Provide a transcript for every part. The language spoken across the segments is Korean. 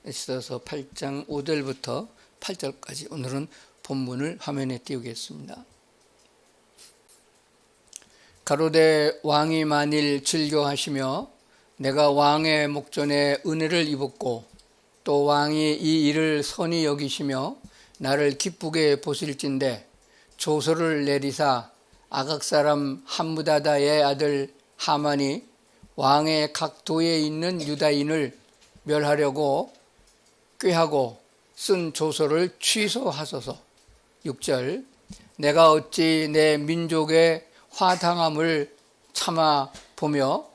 에스더서 8장 5절부터 8절까지 오늘은 본문을 화면에 띄우겠습니다. 가로되 왕이 만일 즐겨하시며 내가 왕의 목전에 은혜를 입었고 또 왕이 이 일을 선히 여기시며 나를 기쁘게 보실진대 조서를 내리사 아각 사람 함므다다의 아들 하만이 왕의 각 도에 있는 유다인을 멸하려고 꾀하고 쓴 조서를 취소하소서. 6절 내가 어찌 내 민족의 화당함을 참아 보며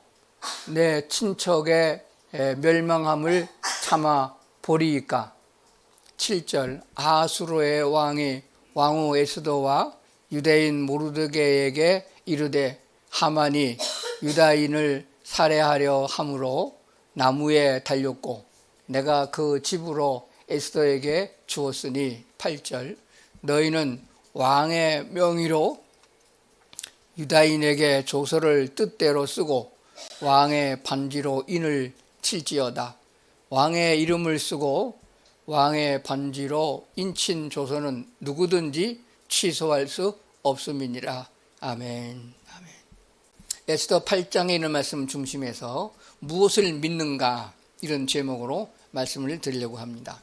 내 친척의 멸망함을 참아 보리이까. 7절 아수르의 왕이 왕후 에스더와 유대인 모르드게에게 이르되 하만이 유다인을 살해하려 함으로 나무에 달렸고 내가 그 집으로 에스더에게 주었으니. 8절 너희는 왕의 명의로 유다인에게 조서를 뜻대로 쓰고 왕의 반지로 인을 칠지어다. 왕의 이름을 쓰고 왕의 반지로 인친 조서는 누구든지 취소할 수 없음이니라. 아멘. 아멘. 에스더 8장에 있는 말씀 중심에서 무엇을 믿는가 이런 제목으로 말씀을 드리려고 합니다.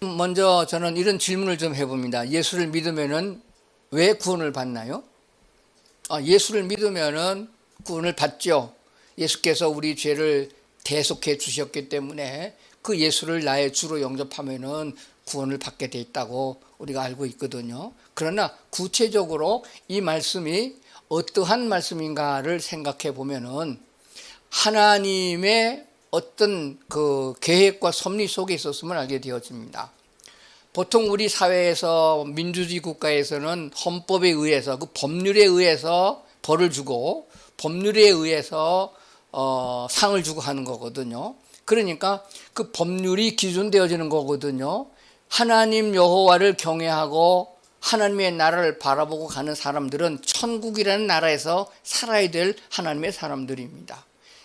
먼저 저는 이런 질문을 좀 해봅니다. 예수를 믿으면은 왜 구원을 받나요? 예수를 믿으면은 구원을 받죠. 예수께서 우리 죄를 대속해 주셨기 때문에 그 예수를 나의 주로 영접하면은 구원을 받게 돼 있다고 우리가 알고 있거든요. 그러나 구체적으로 이 말씀이 어떠한 말씀인가를 생각해 보면은 하나님의 어떤 그 계획과 섭리 속에 있었음을 알게 되어집니다. 보통 우리 사회에서 민주주의 국가에서는 헌법에 의해서 그 법률에 의해서 벌을 주고 법률에 의해서 상을 주고 하는 거거든요. 그러니까 그 법률이 기준되어지는 거거든요. 하나님 여호와를 경외하고 하나님의 나라를 바라보고 가는 사람들은 천국이라는 나라에서 살아야 될 하나님의 사람들입니다.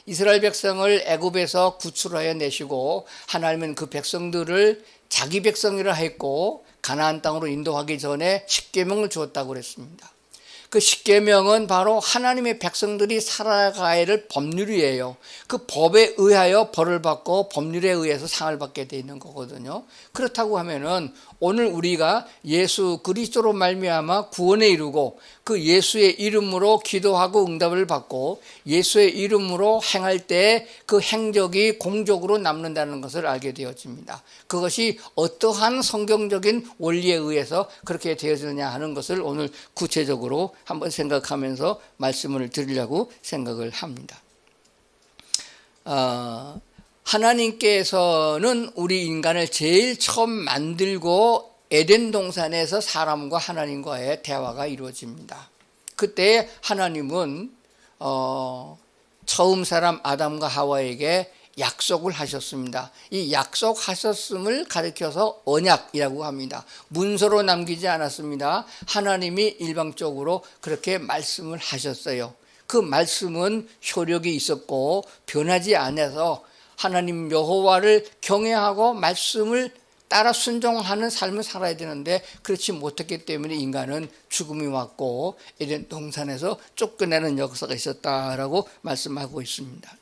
이스라엘 백성을 애굽에서 구출하여 내시고 하나님은 그 백성들을 자기 백성이라 했고 가나안 땅으로 인도하기 전에 십계명을 주었다고 그랬습니다. 그 십계명은 바로 하나님의 백성들이 살아가야 할 법률이에요. 그 법에 의하여 벌을 받고 법률에 의해서 상을 받게 돼 있는 거거든요. 그렇다고 하면은 오늘 우리가 예수 그리스도로 말미암아 구원에 이르고 그 예수의 이름으로 기도하고 응답을 받고 예수의 이름으로 행할 때 그 행적이 공적으로 남는다는 것을 알게 되어집니다. 그것이 어떠한 성경적인 원리에 의해서 그렇게 되어지느냐 하는 것을 오늘 구체적으로 한번 생각하면서 말씀을 드리려고 생각을 합니다. 하나님께서는 우리 인간을 제일 처음 만들고 에덴 동산에서 사람과 하나님과의 대화가 이루어집니다. 그때 하나님은 처음 사람 아담과 하와에게 약속을 하셨습니다. 이 약속하셨음을 가리켜서 언약이라고 합니다. 문서로 남기지 않았습니다. 하나님이 일방적으로 그렇게 말씀을 하셨어요. 그 말씀은 효력이 있었고 변하지 않아서 하나님 여호와를 경외하고 말씀을 따라 순종하는 삶을 살아야 되는데 그렇지 못했기 때문에 인간은 죽음이 왔고 에덴 동산에서 쫓겨내는 역사가 있었다라고 말씀하고 있습니다.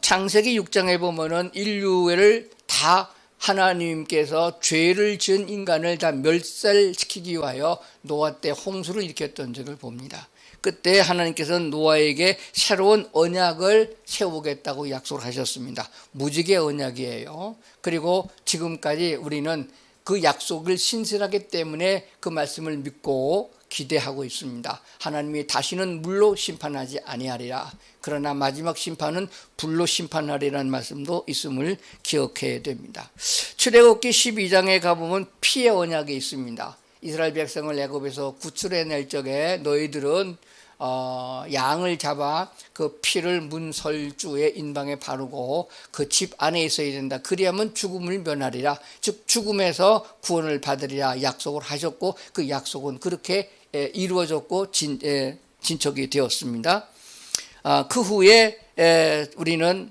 창세기 6장에 보면은 인류를 다 하나님께서 죄를 지은 인간을 다 멸살시키기 위하여 노아 때 홍수를 일으켰던 적을 봅니다. 그때 하나님께서는 노아에게 새로운 언약을 세우겠다고 약속을 하셨습니다. 무지개 언약이에요. 그리고 지금까지 우리는 그 약속을 신실하기 때문에 그 말씀을 믿고 기대하고 있습니다. 하나님이 다시는 물로 심판하지 아니하리라. 그러나 마지막 심판은 불로 심판하리라는 말씀도 있음을 기억해야 됩니다. 출애굽기 12장에 가보면 피의 언약이 있습니다. 이스라엘 백성을 애굽에서 구출해낼 적에 너희들은 양을 잡아 그 피를 문설주의 인방에 바르고 그 집 안에 있어야 된다. 그리하면 죽음을 면하리라. 즉 죽음에서 구원을 받으리라 약속을 하셨고 그 약속은 그렇게 이루어졌고 진척이 되었습니다. 그 후에 우리는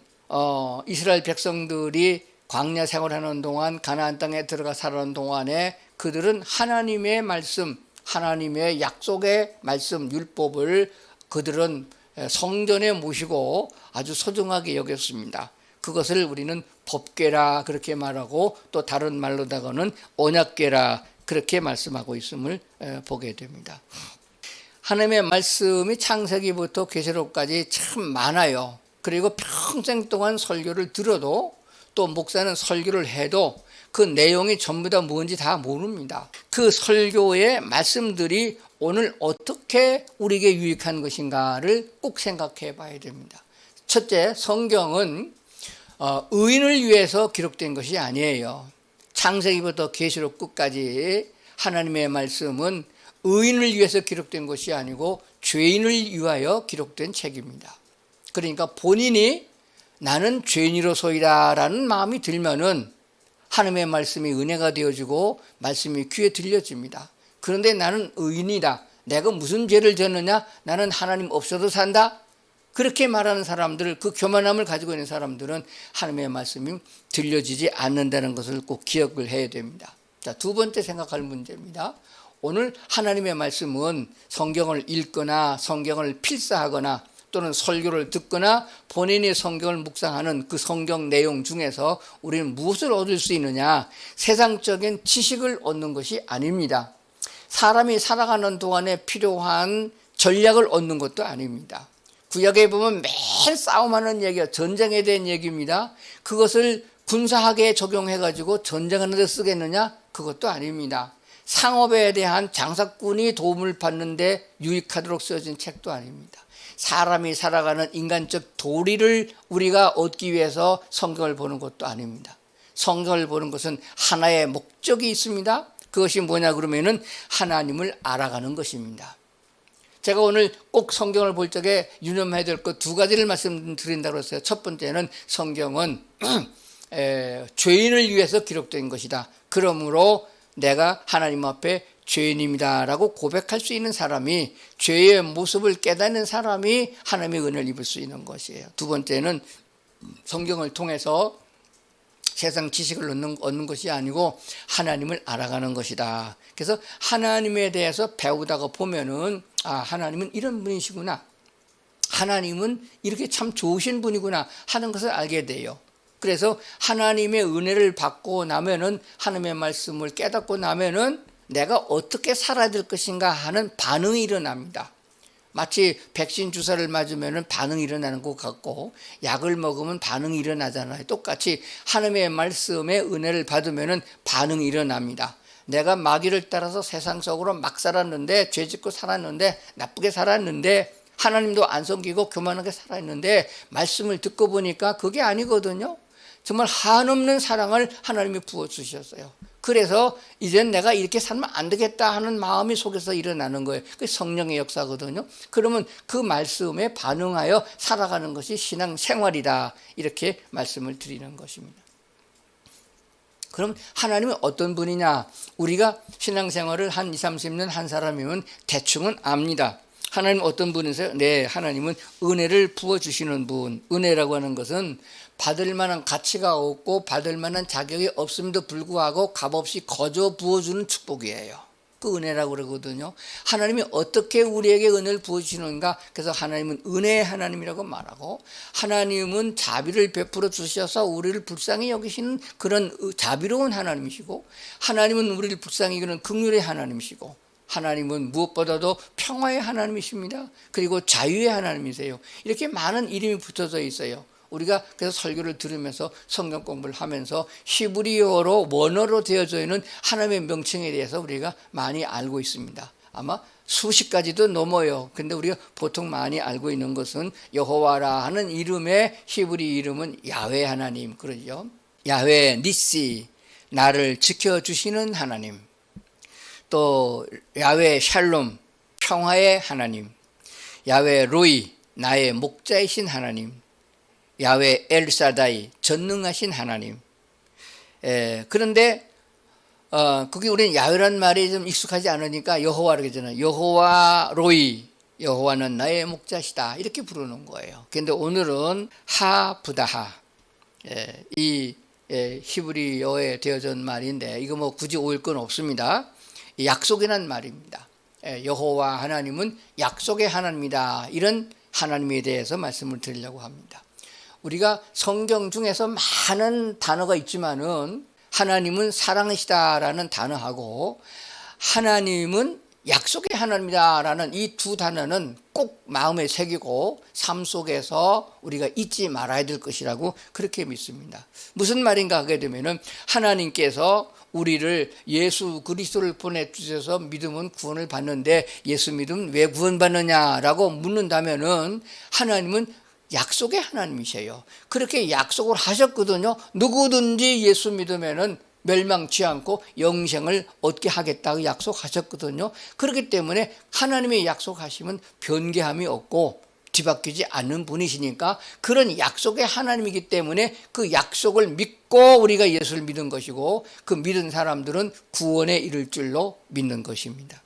이스라엘 백성들이 광야 생활하는 동안 가나안 땅에 들어가 살아가는 동안에 그들은 하나님의 말씀, 하나님의 약속의 말씀, 율법을 그들은 성전에 모시고 아주 소중하게 여겼습니다. 그것을 우리는 법궤라 그렇게 말하고 또 다른 말로다가는 언약궤라 그렇게 말씀하고 있음을 보게 됩니다. 하나님의 말씀이 창세기부터 계시록까지 참 많아요. 그리고 평생 동안 설교를 들어도 또 목사는 설교를 해도 그 내용이 전부 다 뭔지 다 모릅니다. 그 설교의 말씀들이 오늘 어떻게 우리에게 유익한 것인가를 꼭 생각해 봐야 됩니다. 첫째, 성경은 의인을 위해서 기록된 것이 아니에요. 창세기부터 계시록 끝까지 하나님의 말씀은 의인을 위해서 기록된 것이 아니고 죄인을 위하여 기록된 책입니다. 그러니까 본인이 나는 죄인으로소이다 라는 마음이 들면은 하나님의 말씀이 은혜가 되어지고 말씀이 귀에 들려집니다. 그런데 나는 의인이다. 내가 무슨 죄를 졌느냐? 나는 하나님 없어도 산다. 그렇게 말하는 사람들, 그 교만함을 가지고 있는 사람들은 하나님의 말씀이 들려지지 않는다는 것을 꼭 기억을 해야 됩니다. 자, 두 번째 생각할 문제입니다. 오늘 하나님의 말씀은 성경을 읽거나 성경을 필사하거나 또는 설교를 듣거나 본인이 성경을 묵상하는 그 성경 내용 중에서 우리는 무엇을 얻을 수 있느냐? 세상적인 지식을 얻는 것이 아닙니다. 사람이 살아가는 동안에 필요한 전략을 얻는 것도 아닙니다. 구약에 보면 매일 싸움하는 얘기가 전쟁에 대한 얘기입니다. 그것을 군사학에 적용해가지고 전쟁하는 데 쓰겠느냐? 그것도 아닙니다. 상업에 대한 장사꾼이 도움을 받는데 유익하도록 쓰여진 책도 아닙니다. 사람이 살아가는 인간적 도리를 우리가 얻기 위해서 성경을 보는 것도 아닙니다. 성경을 보는 것은 하나의 목적이 있습니다. 그것이 뭐냐 그러면은 하나님을 알아가는 것입니다. 제가 오늘 꼭 성경을 볼 적에 유념해야 될 것 두 가지를 말씀드린다고 했어요. 첫 번째는 성경은 죄인을 위해서 기록된 것이다. 그러므로 내가 하나님 앞에 죄인입니다라고 고백할 수 있는 사람이, 죄의 모습을 깨닫는 사람이 하나님의 은혜를 입을 수 있는 것이에요. 두 번째는 성경을 통해서 세상 지식을 얻는 것이 아니고 하나님을 알아가는 것이다. 그래서 하나님에 대해서 배우다가 보면은 하나님은 이런 분이시구나, 하나님은 이렇게 참 좋으신 분이구나 하는 것을 알게 돼요. 그래서 하나님의 은혜를 받고 나면은, 하나님의 말씀을 깨닫고 나면은 내가 어떻게 살아야 될 것인가 하는 반응이 일어납니다. 마치 백신 주사를 맞으면 반응이 일어나는 것 같고 약을 먹으면 반응이 일어나잖아요. 똑같이 하나님의 말씀에 은혜를 받으면 반응이 일어납니다. 내가 마귀를 따라서 세상 속으로 막 살았는데, 죄짓고 살았는데, 나쁘게 살았는데, 하나님도 안 섬기고 교만하게 살았는데 말씀을 듣고 보니까 그게 아니거든요. 정말 한없는 사랑을 하나님이 부어주셨어요. 그래서 이젠 내가 이렇게 살면 안 되겠다 하는 마음이 속에서 일어나는 거예요. 그게 성령의 역사거든요. 그러면 그 말씀에 반응하여 살아가는 것이 신앙생활이다, 이렇게 말씀을 드리는 것입니다. 그럼 하나님은 어떤 분이냐? 우리가 신앙생활을 한 20, 30년 한 사람이면 대충은 압니다. 하나님 어떤 분이세요? 네, 하나님은 은혜를 부어주시는 분. 은혜라고 하는 것은 받을 만한 가치가 없고 받을 만한 자격이 없음에도 불구하고 값없이 거저 부어주는 축복이에요. 그 은혜라고 그러거든요. 하나님이 어떻게 우리에게 은혜를 부어주시는가? 그래서 하나님은 은혜의 하나님이라고 말하고, 하나님은 자비를 베풀어 주셔서 우리를 불쌍히 여기시는 그런 자비로운 하나님이시고, 하나님은 우리를 불쌍히 여기는 긍휼의 하나님이시고, 하나님은 무엇보다도 평화의 하나님이십니다. 그리고 자유의 하나님이세요. 이렇게 많은 이름이 붙어져 있어요. 우리가 그래서 설교를 들으면서 성경 공부를 하면서 히브리어로, 원어로 되어져 있는 하나님의 명칭에 대해서 우리가 많이 알고 있습니다. 아마 수십 가지도 넘어요. 근데 우리가 보통 많이 알고 있는 것은 여호와라 하는 이름의 히브리 이름은 야훼 하나님, 그러죠. 야훼 니시, 나를 지켜주시는 하나님. 또 야훼 샬롬, 평화의 하나님. 야훼 로이, 나의 목자이신 하나님. 야훼 엘사다이, 전능하신 하나님. 그런데 그게 우리는 야훼란 말이 좀 익숙하지 않으니까 여호와라고 하잖아요. 여호와 로이, 여호와는 나의 목자시다, 이렇게 부르는 거예요. 그런데 오늘은 하브다하, 이 히브리어에 되어진 말인데 이거 뭐 굳이 올 건 없습니다. 약속이란 말입니다. 여호와 하나님은 약속의 하나님이다. 이런 하나님에 대해서 말씀을 드리려고 합니다. 우리가 성경 중에서 많은 단어가 있지만은 하나님은 사랑이시다라는 단어하고 하나님은 약속의 하나님이다라는 이 두 단어는 꼭 마음에 새기고 삶 속에서 우리가 잊지 말아야 될 것이라고 그렇게 믿습니다. 무슨 말인가 하게 되면은 하나님께서 우리를 예수 그리스도를 보내주셔서 믿으면 구원을 받는데 예수 믿으면 왜 구원받느냐라고 묻는다면은 하나님은 약속의 하나님이세요. 그렇게 약속을 하셨거든요. 누구든지 예수 믿으면은 멸망치 않고 영생을 얻게 하겠다고 약속하셨거든요. 그렇기 때문에 하나님의 약속하시면 변개함이 없고 뒤바뀌지 않는 분이시니까 그런 약속의 하나님이기 때문에 그 약속을 믿고 우리가 예수를 믿은 것이고 그 믿은 사람들은 구원에 이를 줄로 믿는 것입니다.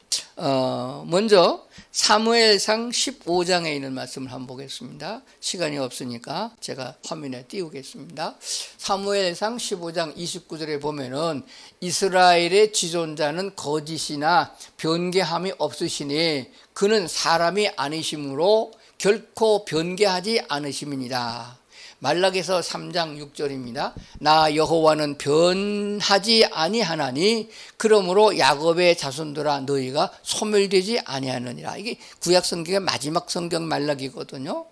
먼저 사무엘상 15장에 있는 말씀을 한번 보겠습니다. 시간이 없으니까 제가 화면에 띄우겠습니다. 사무엘상 15장 29절에 보면은 이스라엘의 지존자는 거짓이나 변개함이 없으시니 그는 사람이 아니심으로 결코 변개하지 않으심이니라. 말라기서 3장 6절입니다. 나 여호와는 변하지 아니하나니 그러므로 야곱의 자손들아 너희가 소멸되지 아니하느니라. 이게 구약 성경의 마지막 성경 말라기거든요.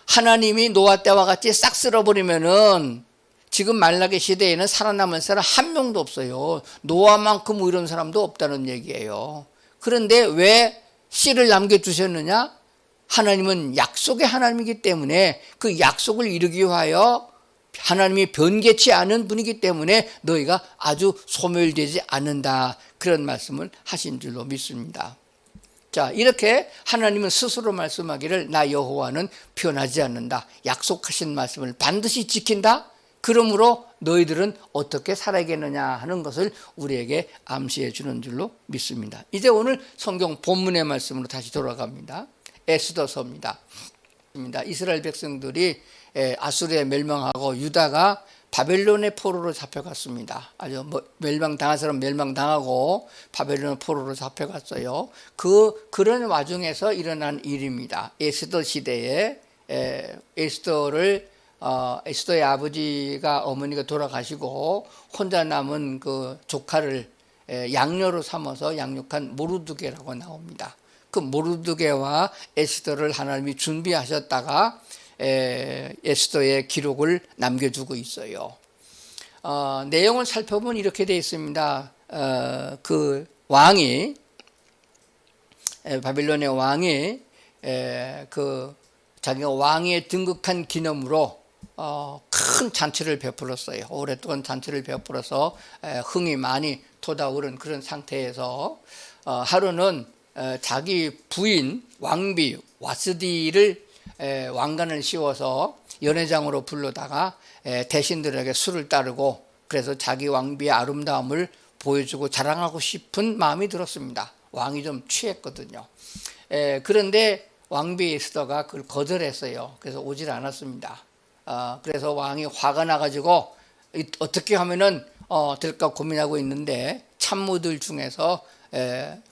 하나님이 노아 때와 같이 싹 쓸어버리면은 지금 말라기 시대에는 살아남은 사람 한 명도 없어요. 노아만큼 이런 사람도 없다는 얘기예요. 그런데 왜 씨를 남겨두셨느냐? 하나님은 약속의 하나님이기 때문에 그 약속을 이루기 위하여 하나님이 변개치 않은 분이기 때문에 너희가 아주 소멸되지 않는다. 그런 말씀을 하신 줄로 믿습니다. 자, 이렇게 하나님은 스스로 말씀하기를 나 여호와는 변하지 않는다. 약속하신 말씀을 반드시 지킨다. 그러므로 너희들은 어떻게 살아야겠느냐 하는 것을 우리에게 암시해 주는 줄로 믿습니다. 이제 오늘 성경 본문의 말씀으로 다시 돌아갑니다. 에스더서입니다. 이스라엘 백성들이 아수르에 멸망하고 유다가 바벨론의 포로로 잡혀갔습니다. 아주 멸망당한 사람 멸망당하고 바벨론의 포로로 잡혀갔어요. 그런 와중에서 일어난 일입니다. 에스더 시대에 에스더의 아버지가 어머니가 돌아가시고 혼자 남은 그 조카를 양녀로 삼아서 양육한 모르드게라고 나옵니다. 그 모르드게와 에스더를 하나님이 준비하셨다가 에스더의 기록을 남겨두고 있어요. 내용을 살펴보면 이렇게 되어 있습니다. 그 왕이 바빌론의 왕이 그 자기가 왕위에 등극한 기념으로 큰 잔치를 베풀었어요. 오랫동안 잔치를 베풀어서 흥이 많이 돋아오른 그런 상태에서 하루는 자기 부인 왕비 와스디를 왕관을 씌워서 연회장으로 불러다가 대신들에게 술을 따르고 그래서 자기 왕비의 아름다움을 보여주고 자랑하고 싶은 마음이 들었습니다. 왕이 좀 취했거든요. 그런데 왕비 에스더가 그걸 거절했어요. 그래서 오질 않았습니다. 그래서 왕이 화가 나가지고 어떻게 하면은 될까 고민하고 있는데 참모들 중에서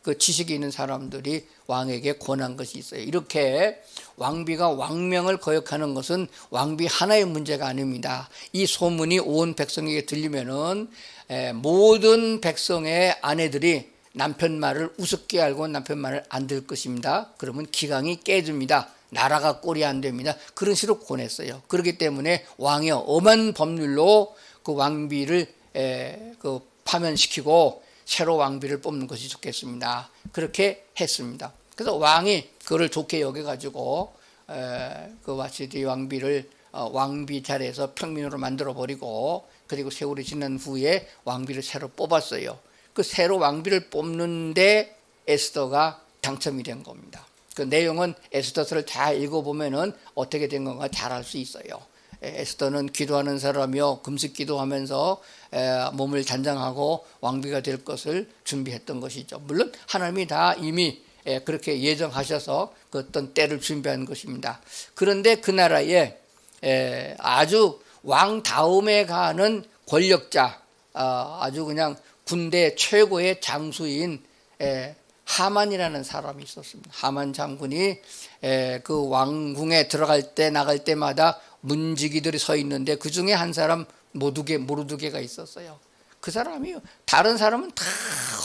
그 지식이 있는 사람들이 왕에게 권한 것이 있어요. 이렇게 왕비가 왕명을 거역하는 것은 왕비 하나의 문제가 아닙니다. 이 소문이 온 백성에게 들리면은 모든 백성의 아내들이 남편 말을 우습게 알고 남편 말을 안 들을 것입니다. 그러면 기강이 깨집니다. 나라가 꼴이 안 됩니다. 그런 식으로 권했어요. 그렇기 때문에 왕이 엄한 법률로 그 왕비를 그 파면시키고 새로 왕비를 뽑는 것이 좋겠습니다. 그렇게 했습니다. 그래서 왕이 그를 좋게 여겨가지고 그 와시디 왕비를 왕비 자리에서 평민으로 만들어버리고 그리고 세월이 지난 후에 왕비를 새로 뽑았어요. 그 새로 왕비를 뽑는데 에스더가 당첨이 된 겁니다. 그 내용은 에스더서를 잘 읽어보면은 어떻게 된 건가 잘 알 수 있어요. 에스더는 기도하는 사람이요 금식 기도하면서 몸을 단장하고 왕비가 될 것을 준비했던 것이죠. 물론 하나님이 다 이미 그렇게 예정하셔서 그 어떤 때를 준비한 것입니다. 그런데 그 나라에 아주 왕 다음에 가는 권력자, 아주 그냥 군대 최고의 장수인 하만이라는 사람이 있었습니다. 하만 장군이 그 왕궁에 들어갈 때 나갈 때마다 문지기들이 서 있는데 그 중에 한 사람 모르드게가 있었어요. 그 사람이 다른 사람은 다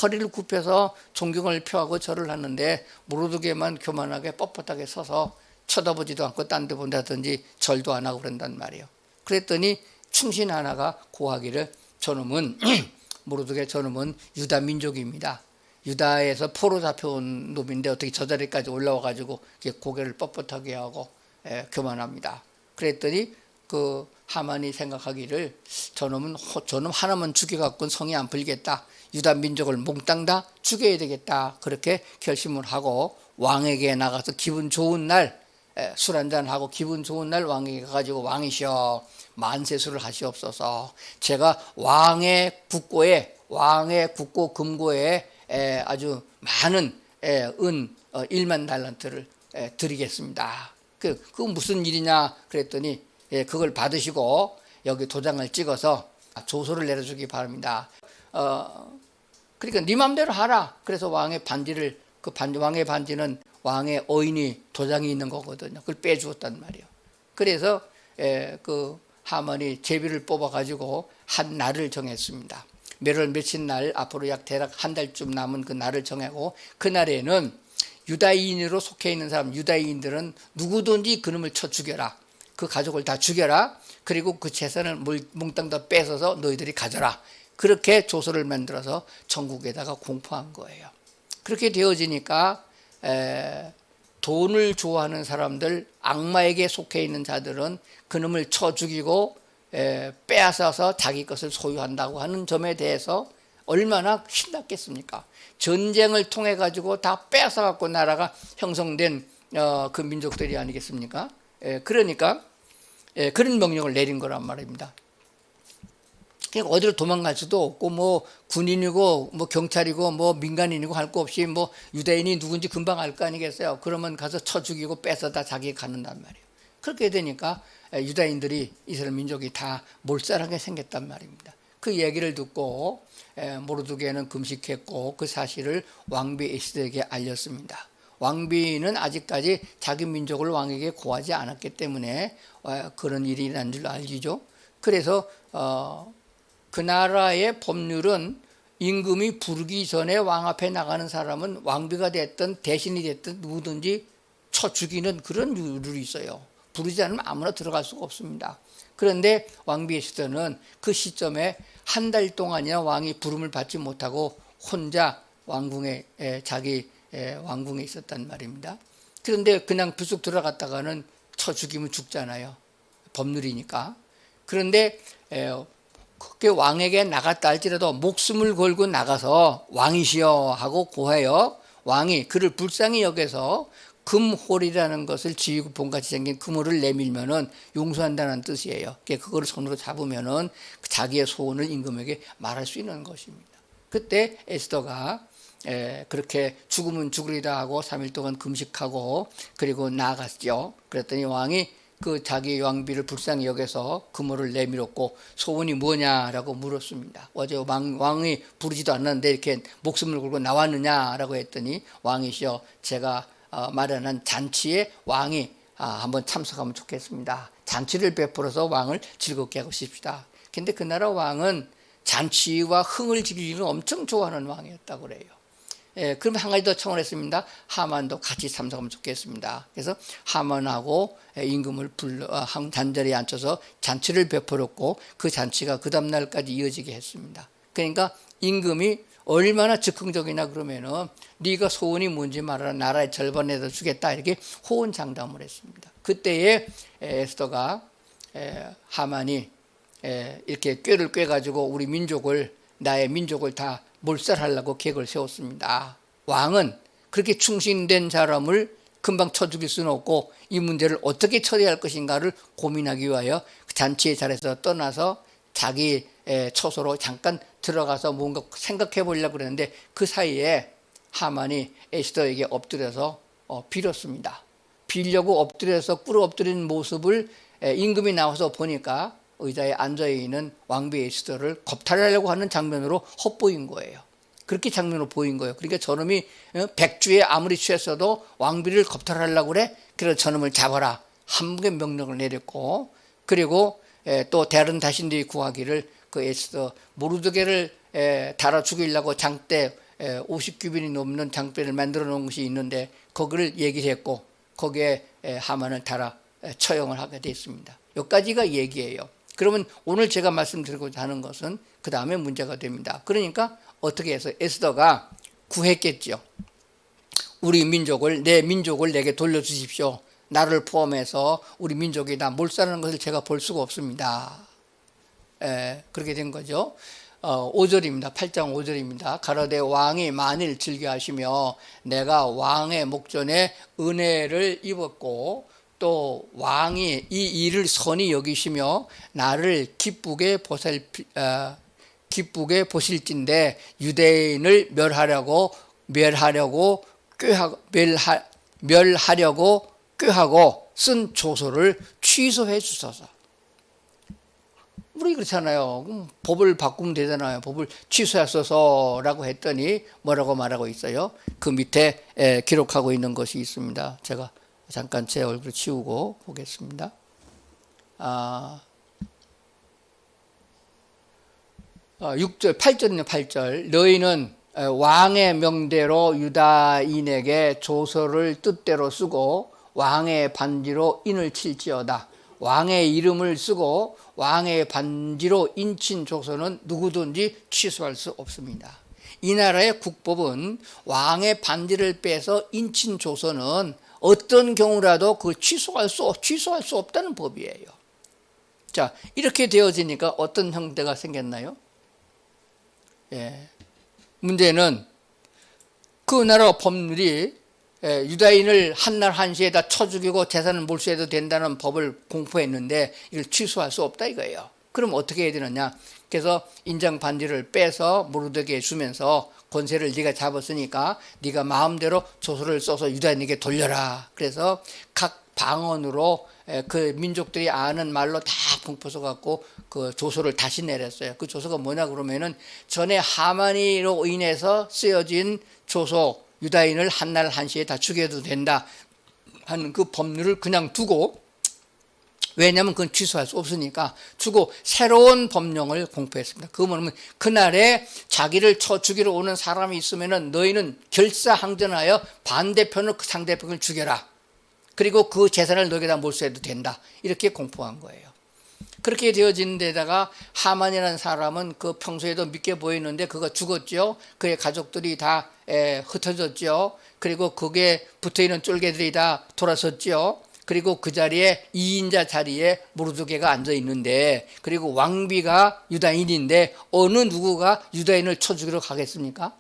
허리를 굽혀서 존경을 표하고 절을 하는데 모르드게만 교만하게 뻣뻣하게 서서 쳐다보지도 않고 딴 데 본다든지 절도 안 하고 그런단 말이에요. 그랬더니 충신 하나가 고하기를 저놈은 모르드게 저놈은 유다 민족입니다. 유다에서 포로 잡혀온 놈인데 어떻게 저 자리까지 올라와가지고 고개를 뻣뻣하게 하고 교만합니다. 그랬더니 그 하만이 생각하기를 저놈 하나만 죽여갖고는 성이 안 풀겠다. 유다 민족을 몽땅 다 죽여야 되겠다. 그렇게 결심을 하고 왕에게 나가서 기분 좋은 날 술 한잔하고 기분 좋은 날 왕에게 가가지고 왕이시여 만세수를 하시옵소서. 제가 왕의 국고 금고에 아주 많은 1만 달란트를 드리겠습니다. 그 무슨 일이냐 그랬더니 그걸 받으시고 여기 도장을 찍어서 조서를 내려주기 바랍니다. 그러니까 네 맘대로 하라. 그래서 왕의 반지를 왕의 반지는 왕의 어인이 도장이 있는 거거든요. 그걸 빼주었단 말이에요. 그래서 그 하만이 제비를 뽑아가지고 한 날을 정했습니다. 며칠 날 앞으로 대략 한 달쯤 남은 그 날을 정하고 그 날에는 유다인으로 속해 있는 사람 유다인들은 누구든지 그놈을 쳐 죽여라. 그 가족을 다 죽여라. 그리고 그 재산을 몽땅 다 뺏어서 너희들이 가져라. 그렇게 조서를 만들어서 전국에다가 공포한 거예요. 그렇게 되어지니까 돈을 좋아하는 사람들, 악마에게 속해 있는 자들은 그놈을 쳐 죽이고 빼앗아서 자기 것을 소유한다고 하는 점에 대해서 얼마나 신났겠습니까? 전쟁을 통해 가지고 다 빼앗아 갖고 나라가 형성된 그 민족들이 아니겠습니까? 그러니까 그런 명령을 내린 거란 말입니다. 그러니까 어디로 도망갈 수도 없고 뭐 군인이고 뭐 경찰이고 뭐 민간인이고 할 거 없이 뭐 유대인이 누군지 금방 알 거 아니겠어요? 그러면 가서 쳐 죽이고 뺏어다 자기 가는단 말이에요. 그렇게 되니까 유다인들이 이스라엘 민족이 다 몰살하게 생겼단 말입니다. 그 얘기를 듣고 모르드게는 금식했고 그 사실을 왕비 에스더에게 알렸습니다. 왕비는 아직까지 자기 민족을 왕에게 고하지 않았기 때문에 그런 일이 일어난 줄 알지죠. 그래서 그 나라의 법률은 임금이 부르기 전에 왕 앞에 나가는 사람은 왕비가 됐든 대신이 됐든 누구든지 쳐 죽이는 그런 룰이 있어요. 부르지 않으면 아무나 들어갈 수가 없습니다. 그런데 왕비 에스더는 그 시점에 한 달 동안이나 왕이 부름을 받지 못하고 혼자 자기 왕궁에 있었단 말입니다. 그런데 그냥 불쑥 들어갔다가는 쳐 죽이면 죽잖아요. 법률이니까. 그런데 그렇게 왕에게 나갔다 할지라도 목숨을 걸고 나가서 왕이시여 하고 고해요. 왕이 그를 불쌍히 여겨서 금홀이라는 것을 지휘고 본같이 생긴 금홀을 내밀면은 용서한다는 뜻이에요. 그거를 손으로 잡으면은 자기의 소원을 임금에게 말할 수 있는 것입니다. 그때 에스더가 그렇게 죽으면 죽으리라 하고 3일 동안 금식하고 그리고 나아갔죠. 그랬더니 왕이 그 자기 왕비를 불쌍히 여겨서 금호를 내밀었고 소원이 뭐냐라고 물었습니다. 어제 왕이 부르지도 않았는데 이렇게 목숨을 걸고 나왔느냐라고 했더니 왕이시여 제가 마련한 잔치에 왕이 한번 참석하면 좋겠습니다. 잔치를 베풀어서 왕을 즐겁게 하고 싶시다. 근데 그 나라 왕은 잔치와 흥을 즐기는 엄청 좋아하는 왕이었다고 그래요. 그럼 한 가지 더 청원했습니다. 하만도 같이 참석하면 좋겠습니다. 그래서 하만하고 임금을 잔자리에 앉혀서 잔치를 베풀었고 그 잔치가 그 다음 날까지 이어지게 했습니다. 그러니까 임금이 얼마나 즉흥적이냐 그러면은 네가 소원이 뭔지 말하라 나라의 절반에다 주겠다 이렇게 호언장담을 했습니다. 그때에 에스더가 하만이 이렇게 꾀를 꿰가지고 우리 나의 민족을 다 몰살하려고 계획을 세웠습니다. 왕은 그렇게 충신된 사람을 금방 쳐 죽일 수는 없고 이 문제를 어떻게 처리할 것인가를 고민하기 위하여 잔치의 자리에서 떠나서 자기 처소로 잠깐 들어가서 뭔가 생각해 보려고 그랬는데 그 사이에 하만이 에스더에게 엎드려서 빌었습니다. 빌려고 엎드려서 꿇어 엎드린 모습을 임금이 나와서 보니까 의자에 앉아있는 왕비 에스더를 겁탈하려고 하는 장면으로 헛보인 거예요. 그렇게 장면으로 보인 거예요. 그러니까 저놈이 백주에 아무리 취했어도 왕비를 겁탈하려고 그래? 그래서 저놈을 잡아라. 한국의 명령을 내렸고, 그리고 또 다른 다신들이 구하기를 그 에스더 모르드게를 달아 죽이려고 장대 50규빗이 넘는 장대를 만들어 놓은 것이 있는데 거기를 얘기를 했고, 거기에 하만을 달아 처형을 하게 됐습니다. 여기까지가 얘기예요. 그러면 오늘 제가 말씀드리고자 하는 것은 그 다음에 문제가 됩니다. 그러니까 어떻게 해서 에스더가 구했겠죠. 우리 민족을, 내 민족을 내게 돌려주십시오. 나를 포함해서 우리 민족이 다 몰살하는 것을 제가 볼 수가 없습니다. 그렇게 된 거죠. 5절입니다. 8장 5절입니다. 가로되 왕이 만일 즐겨하시며 내가 왕의 목전에 은혜를 입었고 또 왕이 이 일을 선히 여기시며 나를 기쁘게 보실진데 유대인을 멸하려고 꾀하고 쓴 조서를 취소해 주소서. 우리 그렇잖아요. 법을 바꾸면 되잖아요. 법을 취소하소서라고 했더니 뭐라고 말하고 있어요? 그 밑에 기록하고 있는 것이 있습니다. 제가 잠깐 제 얼굴 치우고 보겠습니다. 6절, 8절이요, 8절. 너희는 왕의 명대로 유다인에게 조서를 뜻대로 쓰고 왕의 반지로 인을 칠지어다. 왕의 이름을 쓰고 왕의 반지로 인친 조서는 누구든지 취소할 수 없습니다. 이 나라의 국법은 왕의 반지를 빼서 인친 조서는 어떤 경우라도 그 취소할 수 없다는 법이에요. 자, 이렇게 되어지니까 어떤 형태가 생겼나요? 문제는 그 나라 법률이 유다인을 한날 한시에 다 쳐 죽이고 재산을 몰수해도 된다는 법을 공포했는데 이걸 취소할 수 없다 이거예요. 그럼 어떻게 해야 되느냐? 그래서 인장 반지를 빼서 모르드게에 주면서 권세를 네가 잡았으니까 네가 마음대로 조서를 써서 유다인에게 돌려라. 그래서 각 방언으로 그 민족들이 아는 말로 다 공포서 갖고 그 조서를 다시 내렸어요. 그 조서가 뭐냐 그러면은 전에 하만이로 인해서 쓰여진 조서, 유다인을 한날 한시에 다 죽여도 된다 하는 그 법률을 그냥 두고, 왜냐하면 그건 취소할 수 없으니까 주고 새로운 법령을 공포했습니다. 그 뭐냐면 그날에 자기를 쳐 죽이러 오는 사람이 있으면은 너희는 결사항전하여 반대편을 그 상대편을 죽여라. 그리고 그 재산을 너에게다 몰수해도 된다. 이렇게 공포한 거예요. 그렇게 되어진 데다가 하만이라는 사람은 그 평소에도 믿게 보이는데 그가 죽었죠. 그의 가족들이 다 흩어졌죠. 그리고 거기에 붙어있는 쫄개들이 다 돌아섰죠. 그리고 그 자리에 2인자 자리에 모르드게가 앉아 있는데, 그리고 왕비가 유다인인데 어느 누구가 유다인을 쳐 죽이러 가겠습니까?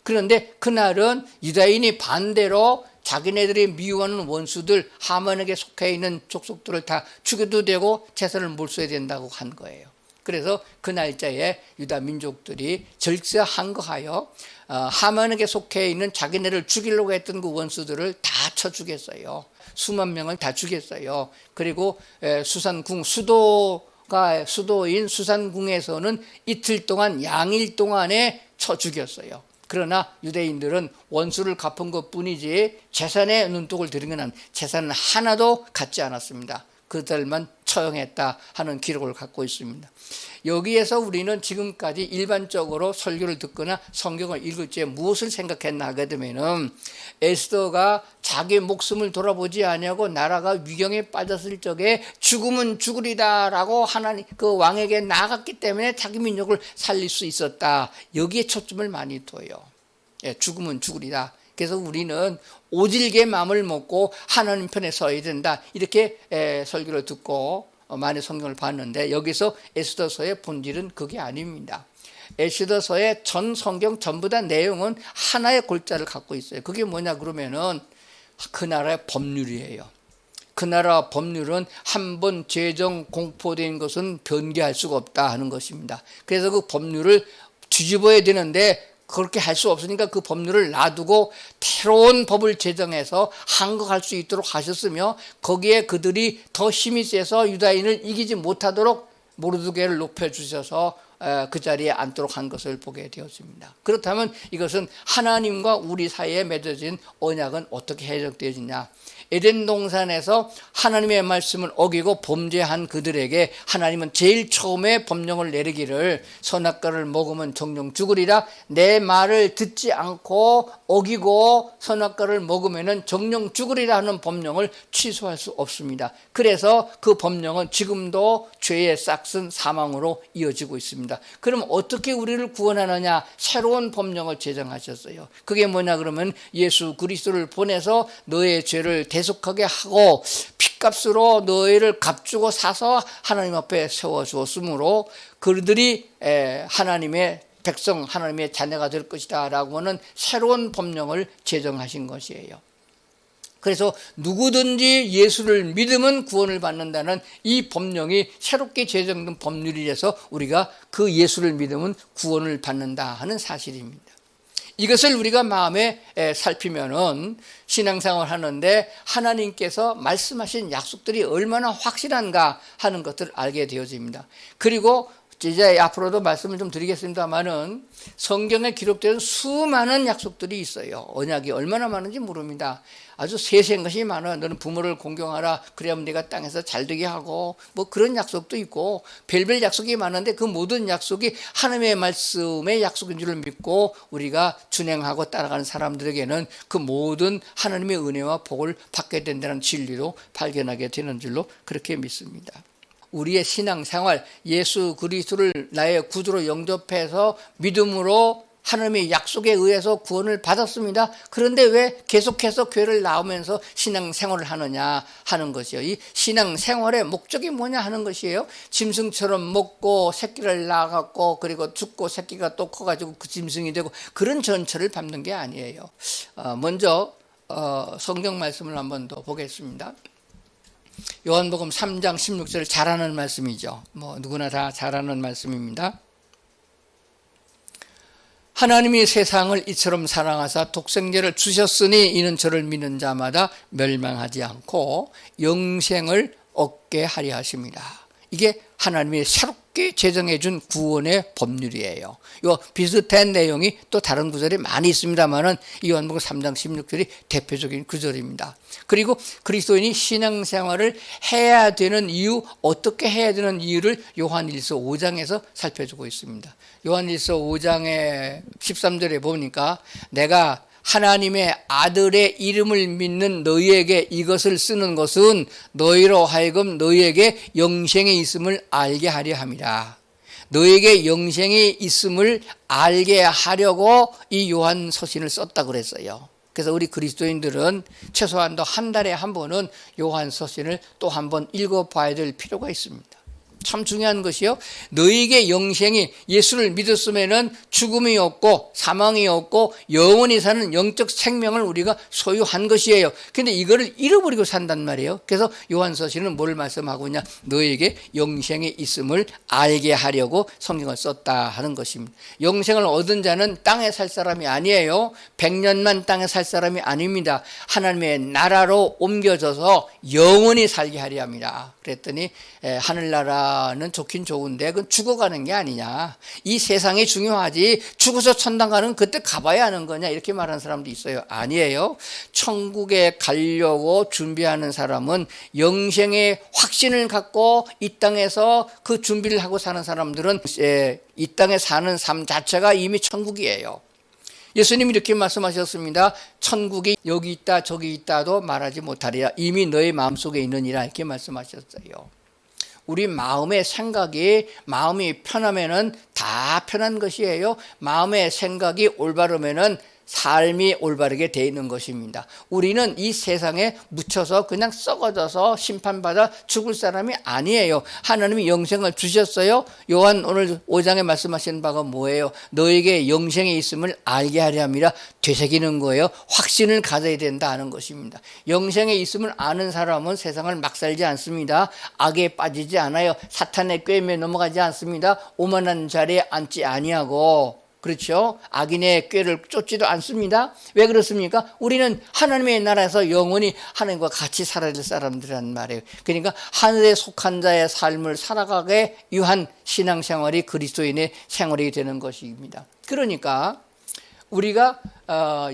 그런데 그날은 유다인이 반대로 자기네들이 미워하는 원수들, 하만에게 속해 있는 족속들을 다 죽여도 되고 재산을 몰수해야 된다고 한 거예요. 그래서 그 날짜에 유다 민족들이 절사항거하여 하만에게 속해 있는 자기네를 죽이려고 했던 그 원수들을 다 쳐 죽였어요. 수만 명을 다 죽였어요. 그리고 수산궁, 수도인 수산궁에서는 이틀 동안 양일 동안에 쳐 죽였어요. 그러나 유대인들은 원수를 갚은 것뿐이지 재산에 눈독을 들인 건 재산은 하나도 갖지 않았습니다. 그들만 처형했다 하는 기록을 갖고 있습니다. 여기에서 우리는 지금까지 일반적으로 설교를 듣거나 성경을 읽을 때 무엇을 생각했나 하게 되면은 에스더가 자기 목숨을 돌아보지 아니하고 나라가 위경에 빠졌을 적에 죽으면 죽으리다라고 하나님 그 왕에게 나갔기 때문에 자기 민족을 살릴 수 있었다. 여기에 초점을 많이 둬요. 죽으면 죽으리다. 그래서 우리는 오질게 마음을 먹고 하나님 편에 서야 된다. 이렇게 설교를 듣고 많이 성경을 봤는데 여기서 에스더서의 본질은 그게 아닙니다. 에스더서의 전 성경 전부 다 내용은 하나의 골자를 갖고 있어요. 그게 뭐냐 그러면은 그 나라의 법률이에요. 그 나라 법률은 한번 제정 공포된 것은 변개할 수가 없다 하는 것입니다. 그래서 그 법률을 뒤집어야 되는데 그렇게 할 수 없으니까 그 법률을 놔두고 새로운 법을 제정해서 항거할 수 있도록 하셨으며, 거기에 그들이 더 힘이 세서 유다인을 이기지 못하도록 모르드게를 높여주셔서 그 자리에 앉도록 한 것을 보게 되었습니다. 그렇다면 이것은 하나님과 우리 사이에 맺어진 언약은 어떻게 해석되어지냐? 에덴 동산에서 하나님의 말씀을 어기고 범죄한 그들에게 하나님은 제일 처음에 법령을 내리기를 선악과를 먹으면 정령 죽으리라. 내 말을 듣지 않고 어기고 선악과를 먹으면 정령 죽으리라 하는 법령을 취소할 수 없습니다. 그래서 그 법령은 지금도 죄의 싹슨 사망으로 이어지고 있습니다. 그럼 어떻게 우리를 구원하느냐? 새로운 법령을 제정하셨어요. 그게 뭐냐 그러면 예수 그리스도를 보내서 너의 죄를 대속하게 하고 핏값으로 너희를 값주고 사서 하나님 앞에 세워주었으므로 그들이 하나님의 백성, 하나님의 자녀가 될 것이다 라고 하는 새로운 법령을 제정하신 것이에요. 그래서 누구든지 예수를 믿으면 구원을 받는다는 이 법령이 새롭게 제정된 법률이라서 우리가 그 예수를 믿으면 구원을 받는다 하는 사실입니다. 이것을 우리가 마음에 살피면은 신앙생활 하는데 하나님께서 말씀하신 약속들이 얼마나 확실한가 하는 것들을 알게 되어집니다. 그리고 이제 앞으로도 말씀을 좀 드리겠습니다만은 성경에 기록된 수많은 약속들이 있어요. 언약이 얼마나 많은지 모릅니다. 아주 세세한 것이 많아요. 너는 부모를 공경하라. 그래야만 네가 땅에서 잘되게 하고 뭐 그런 약속도 있고 별별 약속이 많은데 그 모든 약속이 하나님의 말씀의 약속인 줄 믿고 우리가 준행하고 따라가는 사람들에게는 그 모든 하나님의 은혜와 복을 받게 된다는 진리로 발견하게 되는 줄로 그렇게 믿습니다. 우리의 신앙생활, 예수 그리스도를 나의 구주로 영접해서 믿음으로 하나님의 약속에 의해서 구원을 받았습니다. 그런데 왜 계속해서 교회를 나오면서 신앙생활을 하느냐 하는 것이에요. 이 신앙생활의 목적이 뭐냐 하는 것이에요. 짐승처럼 먹고 새끼를 낳았고 그리고 죽고 새끼가 또 커가지고 그 짐승이 되고 그런 전철을 밟는 게 아니에요. 먼저 성경 말씀을 한번 더 보겠습니다. 요한복음 3장 16절 잘 아는 말씀이죠. 뭐 누구나 다 잘 아는 말씀입니다. 하나님이 세상을 이처럼 사랑하사 독생자를 주셨으니 이는 저를 믿는 자마다 멸망하지 않고 영생을 얻게 하려 하십니다. 이게 하나님이 새롭게 제정해 준 구원의 법률이에요. 이 비슷한 내용이 또 다른 구절이 많이 있습니다만은 요한복음 3장 16절이 대표적인 구절입니다. 그리고 그리스도인이 신앙생활을 해야 되는 이유, 어떻게 해야 되는 이유를 요한일서 5장에서 살펴주고 있습니다. 요한일서 5장의 13절에 보니까 내가 하나님의 아들의 이름을 믿는 너희에게 이것을 쓰는 것은 너희로 하여금 너희에게 영생이 있음을 알게 하려 함이라. 너희에게 영생이 있음을 알게 하려고 이 요한 서신을 썼다고 그랬어요. 그래서 우리 그리스도인들은 최소한도 한 달에 한 번은 요한 서신을 또 한 번 읽어봐야 될 필요가 있습니다. 참 중요한 것이요. 너희에게 영생이 예수를 믿었으면은 죽음이 없고 사망이 없고 영원히 사는 영적 생명을 우리가 소유한 것이에요. 근데 이거를 잃어버리고 산단 말이에요. 그래서 요한서신은 뭘 말씀하고 있냐? 너희에게 영생이 있음을 알게 하려고 성경을 썼다 하는 것입니다. 영생을 얻은 자는 땅에 살 사람이 아니에요. 100년만 땅에 살 사람이 아닙니다. 하나님의 나라로 옮겨져서 영원히 살게 하려 합니다. 그랬더니 하늘나라는 좋긴 좋은데 그건 죽어가는 게 아니냐. 이 세상이 중요하지 죽어서 천당 가는 그때 가봐야 하는 거냐 이렇게 말하는 사람도 있어요. 아니에요. 천국에 가려고 준비하는 사람은 영생의 확신을 갖고 이 땅에서 그 준비를 하고 사는 사람들은 이 땅에 사는 삶 자체가 이미 천국이에요. 예수님이 이렇게 말씀하셨습니다. 천국이 여기 있다 저기 있다도 말하지 못하리라. 이미 너의 마음속에 있느니라 이렇게 말씀하셨어요. 우리 마음의 생각이 마음이 편하면은 다 편한 것이에요. 마음의 생각이 올바르면은 삶이 올바르게 돼 있는 것입니다. 우리는 이 세상에 묻혀서 그냥 썩어져서 심판받아 죽을 사람이 아니에요. 하나님이 영생을 주셨어요. 요한 오늘 5장에 말씀하신 바가 뭐예요? 너에게 영생이 있음을 알게 하려 함이라 되새기는 거예요. 확신을 가져야 된다 하는 것입니다. 영생에 있음을 아는 사람은 세상을 막 살지 않습니다. 악에 빠지지 않아요. 사탄의 꾀임에 넘어가지 않습니다. 오만한 자리에 앉지 아니하고 그렇죠? 악인의 꾀를 쫓지도 않습니다. 왜 그렇습니까? 우리는 하나님의 나라에서 영원히 하나님과 같이 살아야 될 사람들이란 말이에요. 그러니까 하늘에 속한 자의 삶을 살아가게 위한 신앙생활이 그리스도인의 생활이 되는 것입니다. 그러니까 우리가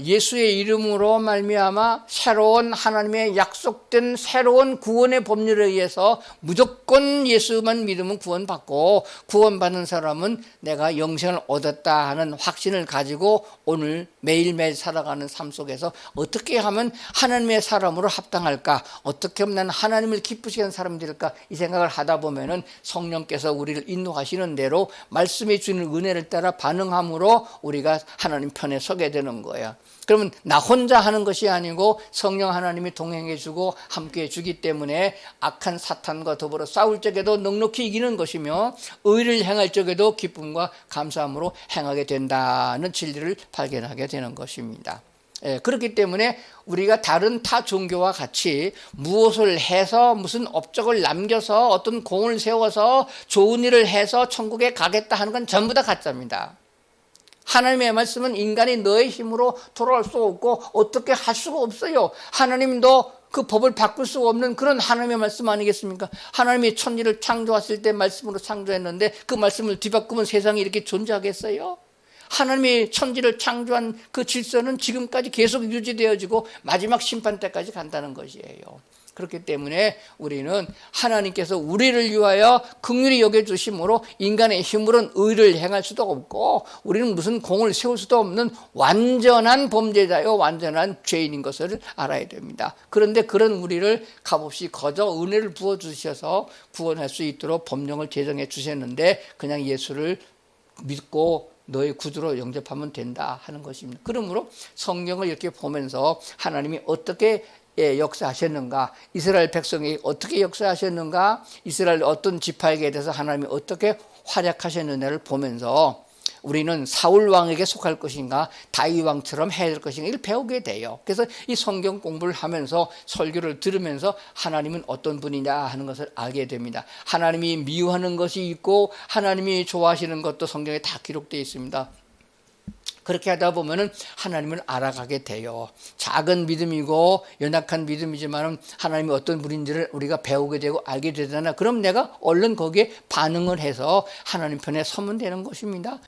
예수의 이름으로 말미암아 새로운 하나님의 약속된 새로운 구원의 법률에 의해서 무조건 예수만 믿으면 구원받고, 구원받는 사람은 내가 영생을 얻었다 하는 확신을 가지고 오늘 매일매일 살아가는 삶 속에서 어떻게 하면 하나님의 사람으로 합당할까, 어떻게 하면 난 하나님을 기쁘시게 하는 사람이 될까, 이 생각을 하다 보면은 성령께서 우리를 인도하시는 대로 말씀해 주는 은혜를 따라 반응함으로 우리가 하나님 편에 서게 되는 거야. 그러면 나 혼자 하는 것이 아니고 성령 하나님이 동행해 주고 함께해 주기 때문에 악한 사탄과 더불어 싸울 적에도 넉넉히 이기는 것이며, 의를 행할 적에도 기쁨과 감사함으로 행하게 된다는 진리를 발견하게 되는 것입니다. 그렇기 때문에 우리가 다른 타 종교와 같이 무엇을 해서 무슨 업적을 남겨서 어떤 공을 세워서 좋은 일을 해서 천국에 가겠다 하는 건 전부 다 가짜입니다. 하나님의 말씀은 인간이 너의 힘으로 돌아올 수 없고 어떻게 할 수가 없어요. 하나님도 그 법을 바꿀 수 없는 그런 하나님의 말씀 아니겠습니까? 하나님이 천지를 창조하실 때 말씀으로 창조했는데 그 말씀을 뒤바꾸면 세상이 이렇게 존재하겠어요? 하나님이 천지를 창조한 그 질서는 지금까지 계속 유지되어지고 마지막 심판 때까지 간다는 것이에요. 그렇기 때문에 우리는 하나님께서 우리를 위하여 긍휼히 여겨주심으로 인간의 힘으로는 의를 행할 수도 없고 우리는 무슨 공을 세울 수도 없는 완전한 범죄자요, 완전한 죄인인 것을 알아야 됩니다. 그런데 그런 우리를 값없이 거저 은혜를 부어주셔서 구원할 수 있도록 법령을 제정해 주셨는데 그냥 예수를 믿고 너의 구주로 영접하면 된다 하는 것입니다. 그러므로 성경을 이렇게 보면서 하나님이 어떻게 역사하셨는가, 이스라엘 백성이 어떻게 역사하셨는가, 이스라엘 어떤 지파에게 대해서 하나님이 어떻게 활약하셨느냐를 보면서 우리는 사울 왕에게 속할 것인가, 다윗 왕처럼 해야 될 것인가 이를 배우게 돼요. 그래서 이 성경 공부를 하면서 설교를 들으면서 하나님은 어떤 분이냐 하는 것을 알게 됩니다. 하나님이 미워하는 것이 있고 하나님이 좋아하시는 것도 성경에 다 기록되어 있습니다. 그렇게 하다 보면은 하나님을 알아가게 돼요. 작은 믿음이고 연약한 믿음이지만 하나님이 어떤 분인지를 우리가 배우게 되고 알게 되잖아. 그럼 내가 얼른 거기에 반응을 해서 하나님 편에 서면 되는 것입니다.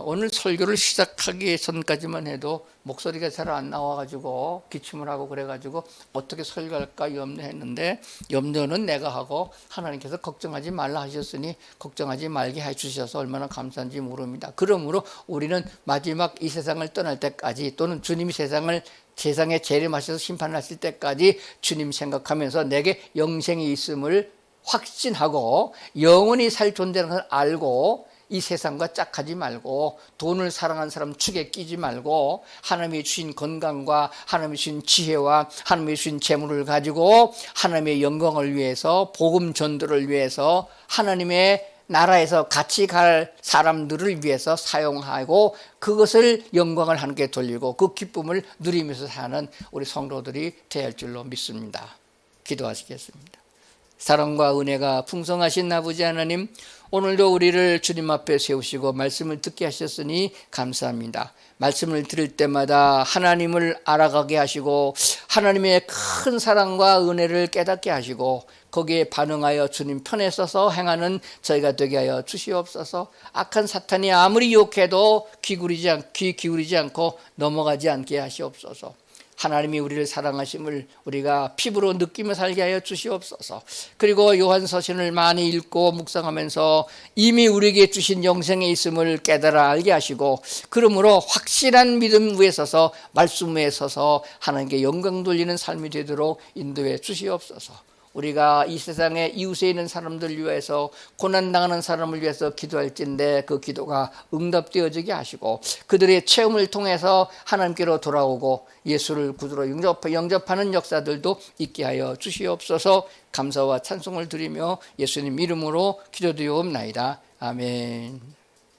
오늘 설교를 시작하기 전까지만 해도 목소리가 잘 안 나와가지고 기침을 하고 그래가지고 어떻게 설교할까 염려했는데, 염려는 내가 하고 하나님께서 걱정하지 말라 하셨으니 걱정하지 말게 해주셔서 얼마나 감사한지 모릅니다. 그러므로 우리는 마지막 이 세상을 떠날 때까지, 또는 주님이 세상에 재림하셔서 심판하실 때까지 주님 생각하면서 내게 영생이 있음을 확신하고 영원히 살 존재라는 걸 알고 이 세상과 짝하지 말고 돈을 사랑하는 사람 축에 끼지 말고 하나님이 주신 건강과 하나님이 주신 지혜와 하나님이 주신 재물을 가지고 하나님의 영광을 위해서, 복음 전도를 위해서, 하나님의 나라에서 같이 갈 사람들을 위해서 사용하고 그것을 영광을 하나님께 돌리고 그 기쁨을 누리면서 사는 우리 성도들이 되어야 할 줄로 믿습니다. 기도하시겠습니다. 사랑과 은혜가 풍성하신 아버지 하나님, 오늘도 우리를 주님 앞에 세우시고 말씀을 듣게 하셨으니 감사합니다. 말씀을 들을 때마다 하나님을 알아가게 하시고 하나님의 큰 사랑과 은혜를 깨닫게 하시고 거기에 반응하여 주님 편에 서서 행하는 저희가 되게 하여 주시옵소서. 악한 사탄이 아무리 욕해도 귀 기울이지 않고 넘어가지 않게 하시옵소서. 하나님이 우리를 사랑하심을 우리가 피부로 느끼며 살게 하여 주시옵소서. 그리고 요한서신을 많이 읽고 묵상하면서 이미 우리에게 주신 영생에 있음을 깨달아 알게 하시고, 그러므로 확실한 믿음 위에 서서 말씀 위에 서서 하나님께 영광 돌리는 삶이 되도록 인도해 주시옵소서. 우리가 이 세상에 이웃에 있는 사람들 위해서, 고난당하는 사람을 위해서 기도할진데 그 기도가 응답되어지게 하시고 그들의 체험을 통해서 하나님께로 돌아오고 예수를 구주로 영접하는 역사들도 있게 하여 주시옵소서. 감사와 찬송을 드리며 예수님 이름으로 기도드리옵나이다. 아멘.